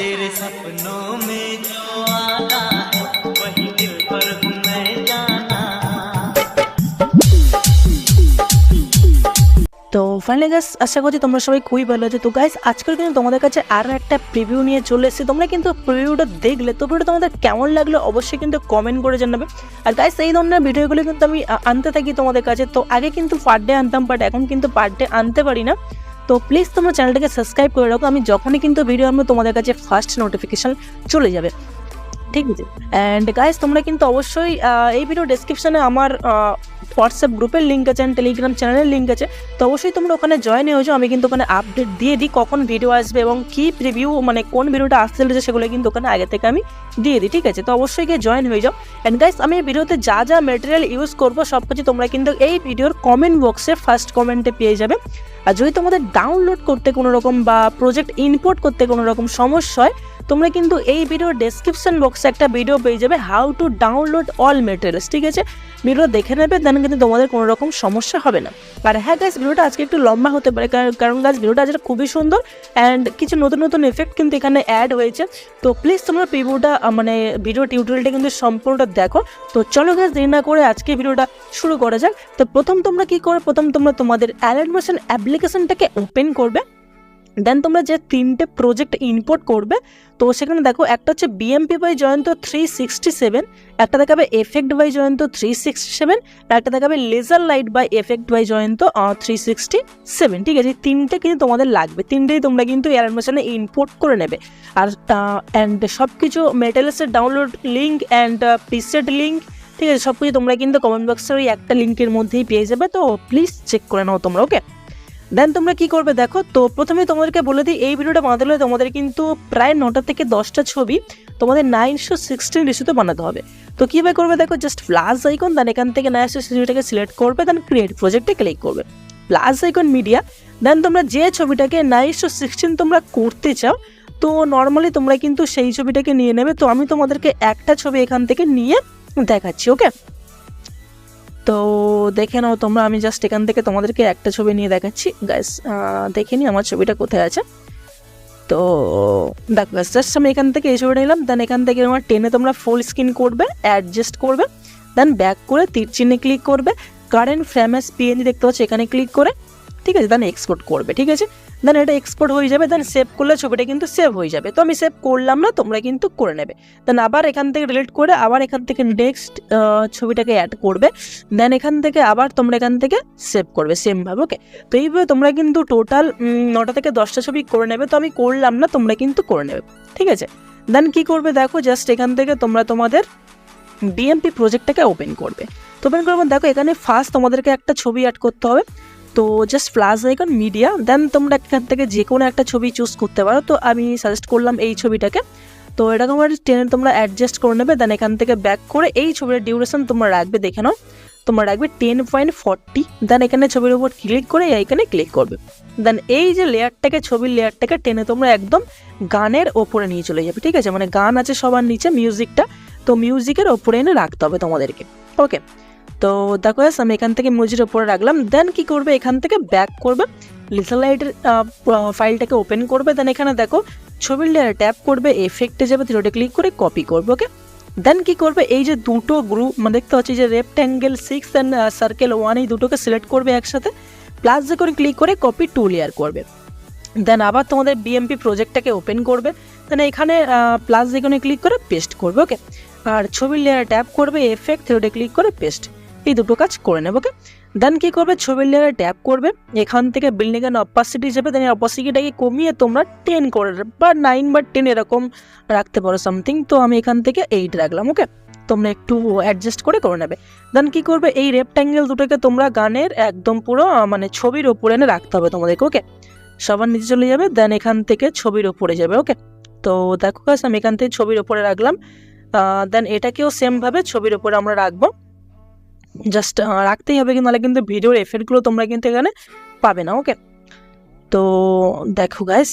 तेरे सपनों में जो आना है वही दिल पर हूँ मैं जाना। তো ফাইনালি গাইস আশা করছি তোমরা সবাই খুবই ভালো আছো। তো গাইস আজকের কিন্তু তোমাদের কাছে আরও একটা প্রিভিউ নিয়ে চলে এসেছি। তোমরা কিন্তু প্রিভিউটা দেখলে তো ভিডিওটা তোমাদের কেমন লাগলো অবশ্যই কিন্তু কমেন্ট করে জানাবে। আর গাইস এই ধরনের ভিডিওগুলো কিন্তু আমি আনতে থাকি তোমাদের কাছে। তো আগে কিন্তু পার ডে আনতাম, বাট এখন কিন্তু পার ডে আনতে পারি না। তো প্লিজ তোমরা চ্যানেলটাকে সাবস্ক্রাইব করে রাখো, আমি যখনই কিন্তু ভিডিও আনবো তোমাদের কাছে ফার্স্ট নোটিফিকেশন চলে যাবে, ঠিক আছে। অ্যান্ড গাইস তোমরা কিন্তু অবশ্যই এই ভিডিও ডেসক্রিপশানে আমার হোয়াটসঅ্যাপ গ্রুপের লিঙ্ক আছে অ্যান্ড টেলিগ্রাম চ্যানেলের লিঙ্ক আছে। তো অবশ্যই তোমরা ওখানে জয়েন হয়ে যাও। আমি কিন্তু ওখানে আপডেট দিয়ে দিই কখন ভিডিও আসবে এবং কী প্রিভিউ মানে কোন ভিডিওটা আসতে চলেছে সেগুলো কিন্তু ওখানে আগে থেকে আমি দিয়ে দিই, ঠিক আছে। তো অবশ্যই গিয়ে জয়েন হয়ে যাও। অ্যান্ড গাইস আমি এই ভিডিওতে যা যা ম্যাটেরিয়াল ইউজ করবো সব কিছু তোমরা কিন্তু এই ভিডিওর কমেন্ট বক্সে ফার্স্ট কমেন্টে পেয়ে যাবে। আর যদি তোমাদের ডাউনলোড করতে কোনো রকম বা প্রজেক্ট ইম্পোর্ট করতে কোনো রকম সমস্যা হয়, তোমরা কিন্তু এই ভিডিওর ডেসক্রিপশন বক্সে একটা ভিডিও পেয়ে যাবে how to download all materials, ঠিক আছে। ভিডিও দেখে নেবে, দেন কিন্তু তোমাদের কোনো রকম সমস্যা হবে না। আর হ্যাঁ গাইস ভিডিওটা আজকে একটু লম্বা হতে পারে, কারণ গাইস ভিডিওটা আজকে খুবই সুন্দর অ্যান্ড কিছু নতুন নতুন এফেক্ট কিন্তু এখানে অ্যাড হয়েছে। তো প্লিজ তোমরা ভিডিওটা মানে ভিডিও টিউটোরিয়ালটা কিন্তু সম্পূর্ণটা দেখো। তো চলো গাইস দেরি না করে আজকে ভিডিওটা শুরু করা যাক। তো প্রথম তোমরা কি করবে, প্রথম তোমরা তোমাদের অ্যালাইট মোশন অ্যাপ্লিকেশনটাকে ওপেন করবে। দেন তোমরা যে তিনটে প্রজেক্ট ইম্পোর্ট করবে, তো সেখানে দেখো একটা হচ্ছে বিএমপি বাই জয়ন্ত 367, একটা দেখাবে এফেক্ট বাই জয়ন্ত 367, আর একটা দেখাবে laser light by effect by Jayanta 367, ঠিক আছে। তিনটে কিন্তু তোমাদের লাগবে, তিনটেই তোমরা কিন্তু অ্যানিমেশনে ইম্পোর্ট করে নেবে। আর অ্যান্ড সব কিছু মেটেরিয়ালসের download link and preset link, ঠিক আছে, সব কিছু তোমরা কিন্তু কমেন্ট বক্সের ওই একটা লিঙ্কের মধ্যেই পেয়ে যাবে। তো প্লিজ চেক করে নাও তোমরা, ওকে। দেন তোমরা কি করবে দেখো, তো প্রথমে তোমাদেরকে বলে দিই এই ভিডিওটা বানাতে হলে তোমাদের কিন্তু প্রায় 9টা থেকে 10টা ছবি তোমাদের 9:16 রেশিওতে বানাতে হবে। তো কীভাবে করবে দেখো, জাস্ট প্লাস আইকন, দেন এখান থেকে 9:16টাকে সিলেক্ট করবে, দেন ক্রিয়েট প্রজেক্টে ক্লিক করবে, প্লাস আইকন মিডিয়া। দেন তোমরা যে ছবিটাকে 9:16 তোমরা করতে চাও, তো নর্মালি তোমরা কিন্তু সেই ছবিটাকে নিয়ে নেবে। তো আমি তোমাদেরকে একটা ছবি এখান থেকে নিয়ে দেখাচ্ছি, ওকে। তো দেখে নাও তোমরা, আমি জাস্ট এখান থেকে তোমাদেরকে একটা ছবি নিয়ে দেখাচ্ছি। গাইস দেখে নিই আমার ছবিটা কোথায় আছে। তো দেখো গাইস জাস্ট আমি এখান থেকে এই ছবিটা নিলাম। দেন এখান থেকে আমার টেনে তোমরা ফুল স্ক্রিন করবে, অ্যাডজাস্ট করবে, দেন ব্যাক করে তীর চিহ্নে ক্লিক করবে, কারেন্ট ফ্রেম এস পিএনজি দেখতে পাচ্ছ এখানে ক্লিক করে, ঠিক আছে। দেন এক্সপোর্ট করবে, ঠিক আছে। দেন এটা এক্সপোর্ট হয়ে যাবে, দেন সেভ করলে ছবিটা কিন্তু সেভ হয়ে যাবে। তো আমি সেভ করলাম না, তোমরা কিন্তু করে নেবে। দেন আবার এখান থেকে ডিলিট করে আবার এখান থেকে নেক্সট ছবিটাকে অ্যাড করবে, দেন এখান থেকে আবার তোমরা এখান থেকে সেভ করবে সেমভাবে, ওকে। তো এইভাবে তোমরা কিন্তু টোটাল 9টা থেকে 10টা ছবি করে নেবে। তো আমি করলাম না, তোমরা কিন্তু করে নেবে, ঠিক আছে। দেন কি করবে দেখো, জাস্ট এখান থেকে তোমরা তোমাদের বিএমপি প্রজেক্টটাকে ওপেন করবে। তো ওপেন করবে দেখো এখানে ফার্স্ট তোমাদেরকে একটা ছবি অ্যাড করতে হবে। তো জাস্ট প্লাস আইকন মিডিয়া, দেন তোমরা এখান থেকে যে কোনো একটা ছবি চুজ করতে পারো। তো আমি সাজেস্ট করলাম এই ছবিটাকে। তো এরকম টেনে তোমরা অ্যাডজাস্ট করে নেবে। দেন এখান থেকে ব্যাক করে এই ছবির ডিউরেশন তোমরা রাখবে, দেখে নাও তোমরা রাখবে 10.40। দেন এখানে ছবির উপর ক্লিক করে এইখানে ক্লিক করবে। দেন এই যে লেয়ারটাকে ছবির লেয়ারটাকে টেনে তোমরা একদম গানের ওপরে নিয়ে চলে যাবে, ঠিক আছে। মানে গান আছে সবার নিচে, মিউজিকটা, তো মিউজিকের ওপরে এনে রাখতে হবে তোমাদেরকে, ওকে। তো দেখো আমি এখান থেকে মিউজিকের ওপরে রাখলাম। দেন কি করবে, এখান থেকে ব্যাক করবে, লিটল লাইটের ফাইলটাকে ওপেন করবে। দেন এখানে দেখো ছবির লেয়ারে ট্যাপ করবে, এফেক্টে যাবে, থ্রিডে ক্লিক করে কপি করবে, ওকে। দেন কি করবে, এই যে দুটো গ্রুপ মানে দেখতে পাচ্ছি যে রেক্ট্যাঙ্গেল 6 অ্যান্ড সার্কেল 1, এই দুটোকে সিলেক্ট করবে একসাথে, প্লাস যে করে ক্লিক করে কপি টু লেয়ার করবে। দেন আবার তোমাদের বিএমপি প্রজেক্টটাকে ওপেন করবে। দেন এখানে প্লাস যেখানে ক্লিক করে পেস্ট করবে, ওকে। আর ছবির লেয়ারে ট্যাপ করবে, এফেক্ট, থ্রিডে ক্লিক করে পেস্ট, এই দুটো কাজ করে নেবে, ওকে। দেন কি করবে, ছবির লেয়ারে ট্যাপ করবে, এখান থেকে বিল্ডিং এর অপাসিটি যাবে, দেন অপাসিটিটাকে কমিয়ে তোমরা 10 করে বা 9 বা 10 এরকম রাখতে পারো সামথিং। তো আমি এখান থেকে 8 রাখলাম, ওকে। তোমরা একটু অ্যাডজাস্ট করে নেবে। দেন কি করবে, এই রেক্ট্যাঙ্গেল দুটোকে তোমরা গানের একদম পুরো মানে ছবির ওপরে এনে রাখতে হবে তোমাদেরকে, ওকে। সবার নিচে চলে যাবে, দেন এখান থেকে ছবির ওপরে যাবে, ওকে। তো দেখো গাইস আমি এখান থেকে ছবির ওপরে রাখলাম। দেন এটাকেও সেমভাবে ছবির ওপরে আমরা রাখবো, জাস্ট রাখতেই হবে, কিন্তু নাহলে কিন্তু ভিডিওর এফেক্টগুলো তোমরা কিন্তু এখানে পাবে না, ওকে। তো দেখো গাইস,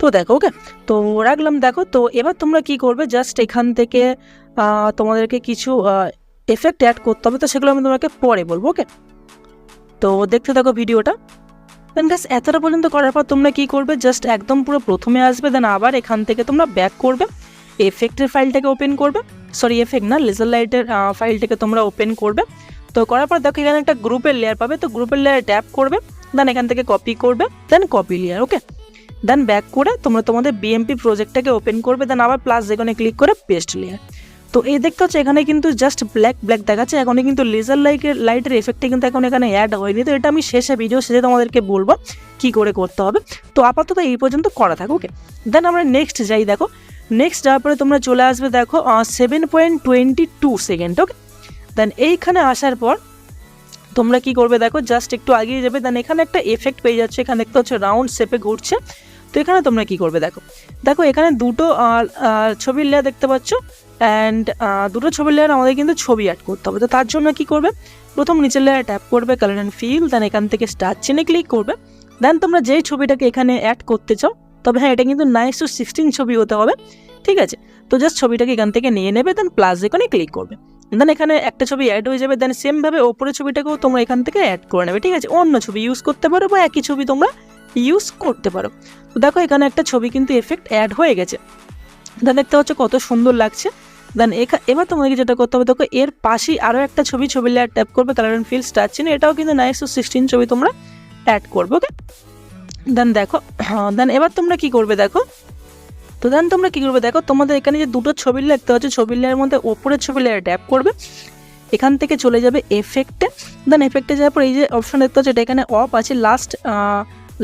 তো দেখো, ওকে। তো রাখলাম দেখো। তো এবার তোমরা কি করবে, জাস্ট এখান থেকে তোমাদেরকে কিছু এফেক্ট অ্যাড করতে হবে। তো সেগুলো আমি তোমাকে পরে বলবো, ওকে। তো দেখতে থাকো ভিডিওটা। দেন গাইস এতটা পর্যন্ত করার পর তোমরা কি করবে, জাস্ট একদম পুরো প্রথমে আসবে, দেন আবার এখান থেকে তোমরা ব্যাক করবে, এফেক্টের ফাইলটাকে ওপেন করবে, সরি এফেক্ট না, লেজার লাইটের ফাইলটাকে তোমরা ওপেন করবে। তো করার পর দেখো এখানে একটা গ্রুপের লেয়ার পাবে, তো গ্রুপের লেয়ার ট্যাপ করবে, দেন এখান থেকে কপি করবে, দেন কপি লেয়ার, ওকে। দেন ব্যাক করে তোমরা তোমাদের বিএমপি প্রজেক্টটাকে ওপেন করবে, দেন আবার প্লাস যেখানে ক্লিক করে পেস্ট লেয়ার। তো এই দেখতে হচ্ছে এখানে কিন্তু জাস্ট ব্ল্যাক দেখাচ্ছে, এখন কিন্তু লেজার লাইটের এফেক্টটা কিন্তু এখন এখানে অ্যাড হয়নি। তো এটা আমি ভিডিও শেষে তোমাদেরকে বলবো কি করে করতে হবে। তো আপাতত এই পর্যন্ত করা থাকো, ওকে। দেন আমরা নেক্সট যাই, দেখো নেক্সট যাওয়ার পরে তোমরা চলে আসবে দেখো 7.22 সেকেন্ড, ওকে। দেন এইখানে আসার পর তোমরা কি করবে, দেখো জাস্ট একটু আগিয়ে যাবে, দেন এখানে একটা এফেক্ট পেয়ে যাচ্ছে, এখানে দেখতে হচ্ছে রাউন্ড শেপে ঘুরছে। তো এখানে তোমরা কি করবে, দেখো এখানে দুটো ছবির লেয়ার দেখতে পাচ্ছ, অ্যান্ড দুটো ছবির লেয়ার আমাদের কিন্তু ছবি অ্যাড করতে হবে। তো তার জন্য কি করবে, প্রথম নিচের লেয়ার ট্যাপ করবে, কালার অ্যান্ড ফিল, দেন এখান থেকে স্টার্ট চিহ্নে ক্লিক করবে। দেন তোমরা যেই ছবিটাকে এখানে অ্যাড করতে চাও, তবে হ্যাঁ এটা কিন্তু 9:16 ছবি হতে হবে, ঠিক আছে। তো জাস্ট ছবিটাকে এখান থেকে নিয়ে নেবে, দেন প্লাস এখানে ক্লিক করবে, দেন এখানে একটা ছবি অ্যাড হয়ে যাবে। দেন সেমভাবে ওপরের ছবিটাকেও তোমরা এখান থেকে অ্যাড করে নেবে, ঠিক আছে। অন্য ছবি ইউজ করতে পারো বা একই ছবি তোমরা ইউজ করতে পারো। তো দেখো এখানে একটা ছবি কিন্তু এফেক্ট অ্যাড হয়ে গেছে, দেন দেখতে হচ্ছে কত সুন্দর লাগছে। দেন এবার তোমাদেরকে যেটা করতে হবে, দেখো এর পাশেই আরও একটা ছবি লেয়ার ট্যাপ করবে, কালার অ্যান্ড ফিল স্টার্ট চিহ্ন, এটাও কিন্তু 9:16 ছবি তোমরা অ্যাড করবে, ওকে। দেন দেখো দেন এবার তোমরা কি করবে, দেখো তোমাদের এখানে যে দুটো ছবির লেয়ার দেখতে হচ্ছে, ছবির লেয়ারের মধ্যে ওপরের ছবি লেয়ার ট্যাপ করবে, এখান থেকে চলে যাবে এফেক্টে, দেন এফেক্টে যাওয়ার পর এই যে অপশন দেখতে হচ্ছে, এটা এখানে অফ আছে,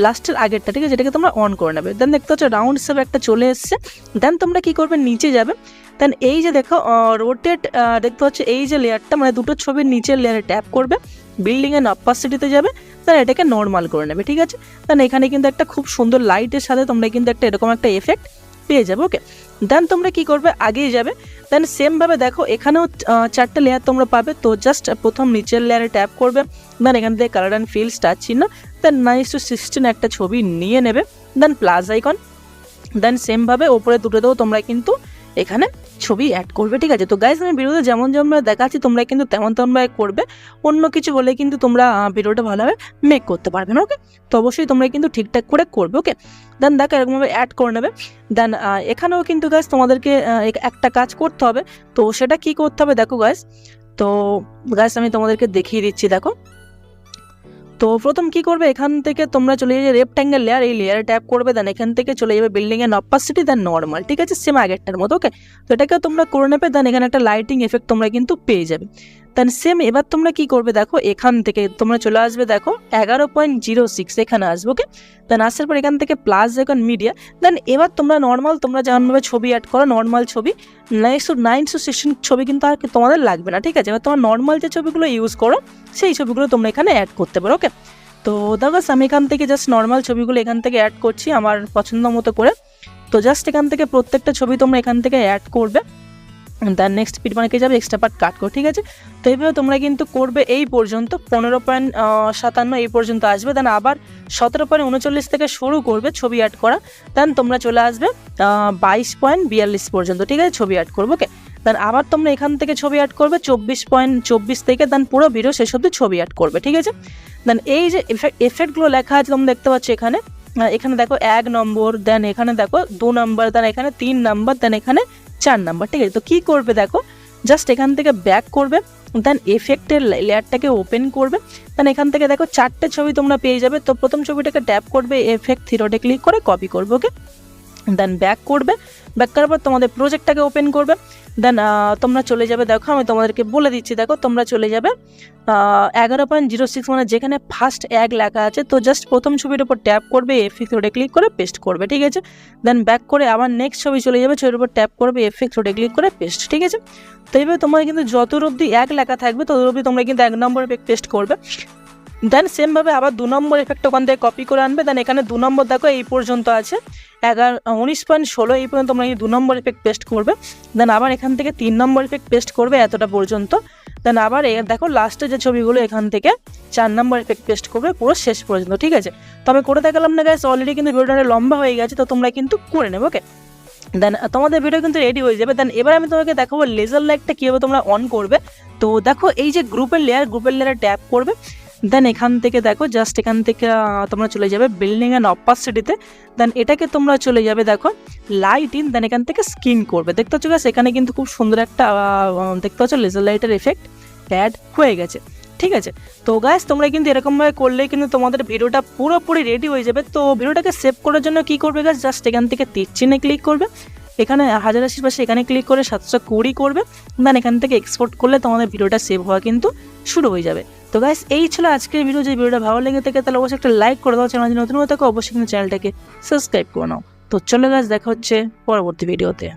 লাস্টের আগেরটা, ঠিক আছে, এটাকে তোমরা অন করে নেবে। দেন দেখতে হচ্ছে রাউন্ড শেপ একটা চলে এসছে। দেন তোমরা কি করবে, নিচে যাবে, দেন এই যে দেখো রোটেট দেখতে হচ্ছে এই যে লেয়ারটা, মানে দুটো ছবির নিচের লেয়ারে ট্যাপ করবে, বিল্ডিং এন্ড অপাসিটিতে যাবে, দেন এটাকে নর্মাল করে নেবে, ঠিক আছে। দেন এখানে কিন্তু একটা খুব সুন্দর লাইটের সাথে তোমরা কিন্তু একটা এরকম একটা এফেক্ট পেয়ে যাবে, ওকে। দেন তোমরা কি করবে, আগিয়ে যাবে, দেন সেমভাবে দেখো এখানেও 4টে লেয়ার তোমরা পাবে। তো জাস্ট প্রথম নিচের লেয়ারে ট্যাপ করবে, দেন এখান থেকে কালার অ্যান্ড ফিল স্টার্ট চিহ্ন, দেন 9:16 একটা ছবি নিয়ে নেবে, দেন প্লাস আইকন, দেন সেমভাবে ওপরে দুটোতেও তোমরা কিন্তু এখানে ছবি অ্যাড করবে, ঠিক আছে। তো গাইজ আমি ভিডিওতে যেমন দেখাচ্ছি তোমরা কিন্তু তেমন করবে, অন্য কিছু হলে কিন্তু তোমরা ভিডিওটা ভালোভাবে মেক করতে পারবে না, ওকে। তো অবশ্যই তোমরা কিন্তু ঠিকঠাক করে করবে, ওকে। দেন দেখো এরকমভাবে অ্যাড করে নেবে। দেন এখানেও কিন্তু গাইজ তোমাদেরকে একটা কাজ করতে হবে। তো সেটা কি করতে হবে, দেখো গাইজ, তো গাইজ আমি তোমাদেরকে দেখিয়ে দিচ্ছি, দেখো। তো প্রথম কি করবে, এখান থেকে তোমরা চলে যাবে রেক্ট্যাঙ্গেল লেয়ার, এই লেয়ারে ট্যাপ করবে, দেন এখান থেকে চলে যাবে building and opacity, then normal, ঠিক আছে, সেম আগেরটার মতো, ওকে। তো এটাকে তোমরা করে নেবে, দেন এখানে একটা লাইটিং এফেক্ট তোমরা কিন্তু পেয়ে যাবে। দেন সেম এবার তোমরা কি করবে, দেখো এখান থেকে তোমরা চলে আসবে, দেখো 11.06 এখানে আসবে, ওকে। দেন আসার পর এখান থেকে প্লাস এখন মিডিয়া, দেন এবার তোমরা নর্মাল তোমরা যেমনভাবে ছবি অ্যাড করো, নর্মাল ছবি 9:16 ছবি কিন্তু আর তোমাদের লাগবে না, ঠিক আছে। এবার তোমার নর্মাল যে ছবিগুলো ইউজ করো সেই ছবিগুলো তোমরা এখানে অ্যাড করতে পারো, ওকে। তো দেখো আমি এখান থেকে জাস্ট নর্মাল ছবিগুলো এখান থেকে অ্যাড করছি আমার পছন্দ মতো করে। তো জাস্ট এখান থেকে প্রত্যেকটা ছবি তোমরা এখান থেকে অ্যাড করবে, দেন নেক্সট পিট বানাকে যাবে, এক্সট্রা পার্ট কাট করো, ঠিক আছে। তো এইভাবে তোমরা কিন্তু করবে এই পর্যন্ত 15.57 এই পর্যন্ত আসবে। দেন আবার 17.39 থেকে শুরু করবে ছবি অ্যাড করা, দেন তোমরা চলে আসবে 22.42 পর্যন্ত, ঠিক আছে, ছবি অ্যাড করবো, ওকে। দেন আবার তোমরা এখান থেকে ছবি অ্যাড করবে 24.24 থেকে, দেন পুরো ভিডিও শেষ অবধি ছবি অ্যাড করবে, ঠিক আছে। দেন এই যে এফেক্টগুলো লেখা আছে তোমরা দেখতে পাচ্ছ এখানে, এখানে দেখো 1 নম্বর, দেন এখানে দেখো 2 নম্বর, দেন এখানে 3 নম্বর, দেন এখানে 4 নম্বর, ঠিক আছে। তো কি করবে, দেখো জাস্ট এখান থেকে ব্যাক করবে, দেন এফেক্টের লেয়ারটাকে ওপেন করবে, দেন এখান থেকে দেখো 4টে ছবি তোমরা পেয়ে যাবে। তো প্রথম ছবিটাকে ট্যাপ করবে, এফেক্ট থ্রিডটে ক্লিক করে কপি করবে, ওকে। দেন ব্যাক করবে, ব্যাক করার পর তোমাদের প্রজেক্টটাকে ওপেন করবে, দেন তোমরা চলে যাবে, দেখো আমি তোমাদেরকে বলে দিচ্ছি, দেখো তোমরা চলে যাবে 11.06 মানে যেখানে ফার্স্ট 1 লেখা আছে। তো জাস্ট প্রথম ছবির উপর ট্যাপ করবে, এফেক্ট রোডে ক্লিক করে পেস্ট করবে, ঠিক আছে। দেন ব্যাক করে আবার নেক্সট ছবি চলে যাবে, ছবির উপর ট্যাপ করবে, এফেক্ট রোডে ক্লিক করে পেস্ট, ঠিক আছে। তো এইভাবে তোমরা কিন্তু যতদূর অবধি 1 লেখা থাকবে ততদূর অবধি তোমরা কিন্তু 1 নম্বর এফেক্ট পেস্ট করবে। দেন সেমভাবে আবার 2 নম্বর এফেক্ট ওখান থেকে কপি করে আনবে, দেন এখানে 2 নম্বর দেখো এই পর্যন্ত আছে 19.16 এই পর্যন্ত তোমরা 2 নম্বর এফেক্ট পেস্ট করবে। দেন আবার এখান থেকে 3 নম্বর এফেক্ট পেস্ট করবে এতটা পর্যন্ত। দেন আবার দেখো লাস্টে যে ছবিগুলো এখান থেকে 4 নম্বর এফেক্ট পেস্ট করবে পুরো শেষ পর্যন্ত, ঠিক আছে। তবে করে দেখালাম না গাইস, অলরেডি কিন্তু ভিডিওটা লম্বা হয়ে গেছে, তো তোমরা কিন্তু করে নেবে, ওকে। দেন তোমাদের ভিডিও কিন্তু রেডি হয়ে যাবে। দেন এবার আমি তোমাকে দেখাবো লেজার লাইটটা কীভাবে তোমরা অন করবে। তো দেখো এই যে গ্রুপের লেয়ারে ট্যাপ করবে, দেন এখান থেকে দেখো জাস্ট এখান থেকে তোমরা চলে যাবে বিল্ডিং অ্যান্ড অপাসিটিতে। দেন এটাকে তোমরা চলে যাবে দেখো লাইট ইন, দেন এখান থেকে স্কিন করবে। দেখতে পাচ্ছ গাইস এখানে কিন্তু খুব সুন্দর একটা দেখতে পাচ্ছ লেজার লাইটের এফেক্ট অ্যাড হয়ে গেছে। ঠিক আছে, তো গাইস তোমরা কিন্তু এরকমভাবে করলেই কিন্তু তোমাদের ভিডিওটা পুরোপুরি রেডি হয়ে যাবে। তো ভিডিওটাকে সেভ করার জন্য কী করবে গাইস, জাস্ট এখান থেকে তীর চিহ্নে ক্লিক করবে, এখানে 1080 পাশে এখানে ক্লিক করে 720 করবে, দেন এখান থেকে এক্সপোর্ট করলে তোমাদের ভিডিওটা সেভ হওয়া কিন্তু শুরু হয়ে যাবে। তো গাইস এই ছিল আজকের ভিডিও। যে ভিডিওটা ভালো লেগে থাকে তাহলে অবশ্যই একটা লাইক করে দাও, চ্যানেল নতুন হয়ে থাকো অবশ্যই কিন্তু চ্যানেলটাকে সাবস্ক্রাইব করে নাও। তো চলো গাইস দেখা হচ্ছে পরবর্তী ভিডিওতে।